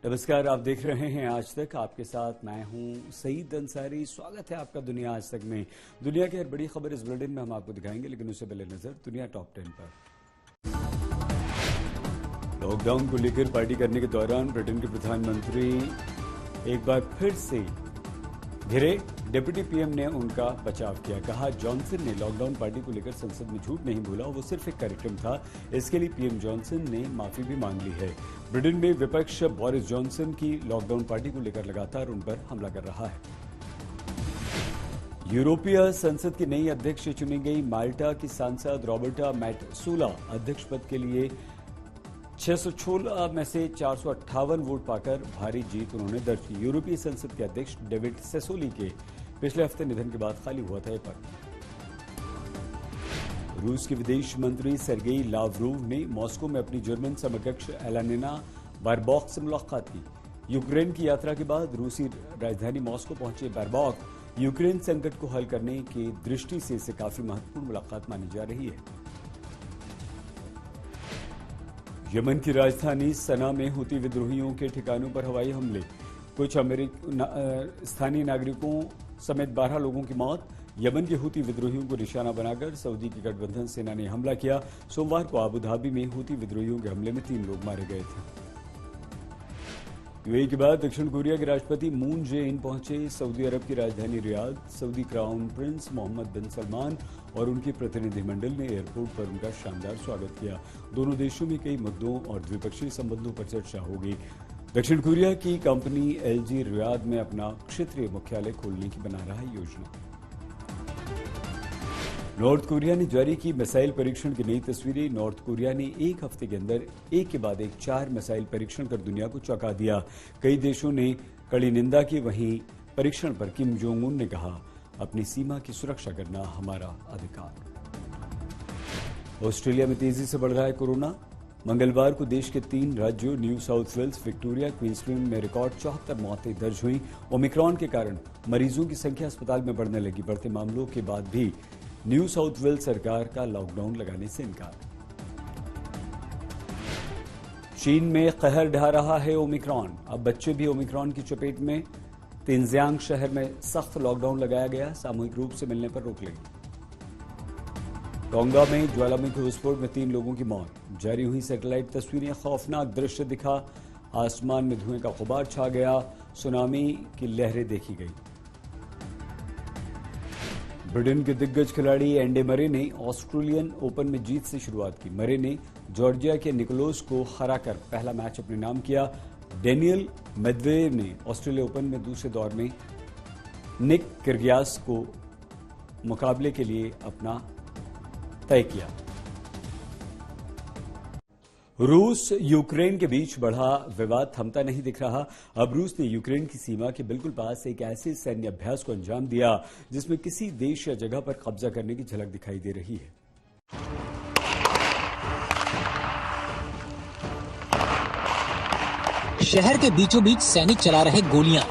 नमस्कार, आप देख रहे हैं आज तक। आपके साथ मैं हूं सईद अंसारी। स्वागत है आपका दुनिया आज तक में। दुनिया की हर बड़ी खबर इस बुलेटिन में हम आपको दिखाएंगे, लेकिन उससे पहले नजर दुनिया टॉप 10 पर। लॉकडाउन को लेकर पार्टी करने के दौरान ब्रिटेन के प्रधानमंत्री एक बार फिर से घिरे। डिप्टी पीएम ने उनका बचाव किया। कहा, जॉनसन ने लॉकडाउन पार्टी को लेकर संसद में झूठ नहीं बोला, वो सिर्फ एक कार्यक्रम था। इसके लिए पीएम जॉनसन ने माफी भी मांग ली है। ब्रिटेन में विपक्ष बोरिस जॉनसन की लॉकडाउन पार्टी को लेकर लगातार उन पर हमला कर रहा है। यूरोपीय संसद की नई अध्यक्ष चुनी गई। माल्टा की सांसद रॉबर्टा मैटसोला अध्यक्ष पद के लिए 616 में से 458 वोट पाकर भारी जीत उन्होंने दर्ज की। यूरोपीय संसद के अध्यक्ष डेविड सेसोली के पिछले हफ्ते निधन के बाद खाली हुआ था यह पद। रूस के विदेश मंत्री सर्गेई लावरोव ने मॉस्को में अपनी जर्मन समकक्ष एलेना बारबॉक से मुलाकात की। यूक्रेन की यात्रा के बाद रूसी राजधानी मॉस्को पहुंचे बारबॉक यूक्रेन संकट को हल करने की दृष्टि से इसे काफी महत्वपूर्ण मुलाकात मानी जा रही है। यमन की राजधानी सना में हुती विद्रोहियों के ठिकानों पर हवाई हमले। कुछ स्थानीय नागरिकों समेत 12 लोगों की मौत। यमन के हुती विद्रोहियों को निशाना बनाकर सऊदी की गठबंधन सेना ने हमला किया। सोमवार को आबू धाबी में हुती विद्रोहियों के हमले में 3 लोग मारे गए थे। यूएई के बाद दक्षिण कोरिया के राष्ट्रपति मून जे इन पहुंचे सऊदी अरब की राजधानी Riyadh. Saudi crown prince Mohammed bin Salman और उनके प्रतिनिधिमंडल ने एयरपोर्ट पर उनका शानदार स्वागत किया। दोनों देशों में कई मुद्दों और द्विपक्षीय संबंधों पर चर्चा होगी। दक्षिण कोरिया की कंपनी एलजी रियाद में अपना क्षेत्रीय मुख्यालय खोलने की बना रहा है योजना। नॉर्थ कोरिया ने जारी की मिसाइल परीक्षण की नई तस्वीरें। नॉर्थ कोरिया ने एक हफ्ते के अंदर एक के बाद एक 4 मिसाइल परीक्षण कर दुनिया को चौंका दिया। कई देशों ने कड़ी निंदा की। वहीं परीक्षण पर किम जोंग उन ने कहा, अपनी सीमा की सुरक्षा करना हमारा अधिकार। ऑस्ट्रेलिया में तेजी से बढ़ रहा है कोरोना। मंगलवार को देश के 3 राज्यों New South Wales, Victoria, Queensland में रिकॉर्ड 74 मौतें दर्ज हुई। ओमिक्रॉन के कारण मरीजों की संख्या अस्पताल में बढ़ने लगी। बढ़ते मामलों के बाद भी न्यू साउथ वेल्स सरकार का लॉकडाउन लगाने से इनकार। चीन में कहर ढा रहा है ओमिक्रॉन। अब बच्चे भी ओमिक्रॉन की चपेट में। तिनजियांग शहर में सख्त लॉकडाउन लगाया गया। सामूहिक रूप से मिलने पर रोक लगी। टोंगा में ज्वालामुखी विस्फोट में 3 लोगों की मौत। जारी हुई सैटेलाइट तस्वीरें, खौफनाक दृश्य दिखा। आसमान में धुएं का गुबार छा गया। सुनामी की लहरें देखी गई। ब्रिटेन के दिग्गज खिलाड़ी एंडी मरे ने ऑस्ट्रेलियन ओपन में जीत से शुरुआत की। मरे ने जॉर्जिया के निकोलस को हराकर पहला मैच अपने नाम किया। डेनियल मेदवेदेव ने ऑस्ट्रेलिया ओपन में दूसरे दौर में निक किर्गियास को मुकाबले के लिए अपना तय किया। रूस यूक्रेन के बीच बढ़ा विवाद थमता नहीं दिख रहा। अब रूस ने यूक्रेन की सीमा के बिल्कुल पास एक ऐसे सैन्य अभ्यास को अंजाम दिया जिसमें किसी देश या जगह पर कब्जा करने की झलक दिखाई दे रही है। शहर के बीचों बीच सैनिक चला रहे गोलियां,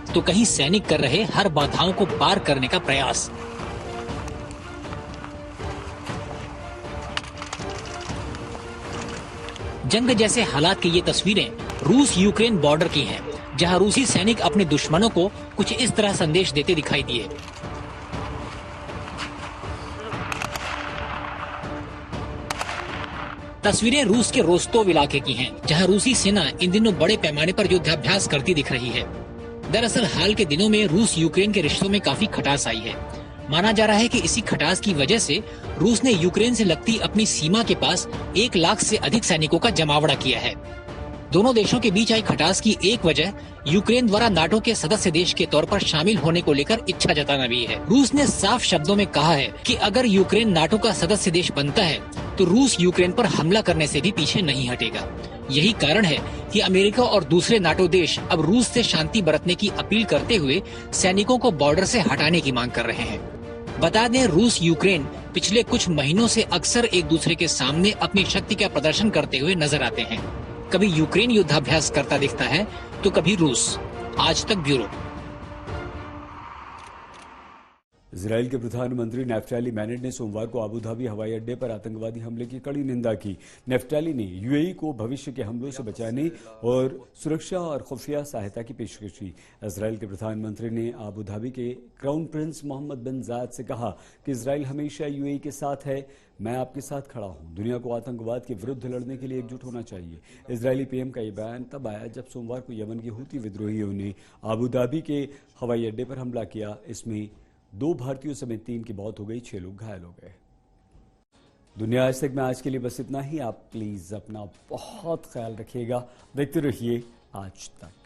तो कहीं सैनिक कर रहे हर बाधाओं को पार करने का प्रयास। जंग जैसे हालात की ये तस्वीरें रूस यूक्रेन बॉर्डर की हैं, जहां रूसी सैनिक अपने दुश्मनों को कुछ इस तरह संदेश देते दिखाई दिए। तस्वीरें रूस के रोस्तोव इलाके की हैं, जहां रूसी सेना इन दिनों बड़े पैमाने पर युद्धाभ्यास करती दिख रही है। दरअसल हाल के दिनों में रूस यूक्रेन के रिश्तों में काफी खटास आई है। माना जा रहा है कि इसी खटास की वजह से रूस ने यूक्रेन से लगती अपनी सीमा के पास 1 लाख से अधिक सैनिकों का जमावड़ा किया है। दोनों देशों के बीच आई खटास की एक वजह यूक्रेन द्वारा नाटो के सदस्य देश के तौर पर शामिल होने को लेकर इच्छा जताना भी है। रूस ने साफ शब्दों में कहा है कि अगर यूक्रेन नाटो का सदस्य देश बनता है तो रूस यूक्रेन पर हमला करने से भी पीछे नहीं हटेगा। यही कारण है कि अमेरिका और दूसरे नाटो देश अब रूस से शांति बरतने की अपील करते हुए सैनिकों को बॉर्डर से हटाने की मांग कर रहे हैं। बता दें, रूस यूक्रेन पिछले कुछ महीनों से अक्सर एक दूसरे के सामने अपनी शक्ति का प्रदर्शन करते हुए नजर आते हैं। कभी यूक्रेन युद्धाभ्यास करता दिखता है तो कभी रूस। आज तक ब्यूरो। इजराइल के प्रधानमंत्री नेफ्टाली बेनेट ने सोमवार को अबू धाबी हवाई अड्डे पर आतंकवादी हमले की कड़ी निंदा की। नेफ्टाली ने यूएई को भविष्य के हमलों से बचाने और सुरक्षा और खुफिया सहायता की पेशकश की। इजराइल के प्रधानमंत्री ने अबू धाबी के क्राउन प्रिंस मोहम्मद बिन जायद से कहा कि इजराइल हमेशा यूएई के साथ है। मैं आपके साथ खड़ा हूं। दुनिया को आतंकवाद के विरुद्ध लड़ने के लिए एकजुट होना चाहिए। इजरायली पीएम का यह बयान तब आया जब सोमवार को यमन के हूती विद्रोहियों ने अबू धाबी के हवाई अड्डे पर हमला किया। इसमें 2 भारतीयों समेत 3 की मौत हो गई, 6 लोग घायल हो गए। दुनिया आज तक में आज के लिए बस इतना ही। आप प्लीज अपना बहुत ख्याल रखिएगा। देखते रहिए आज तक।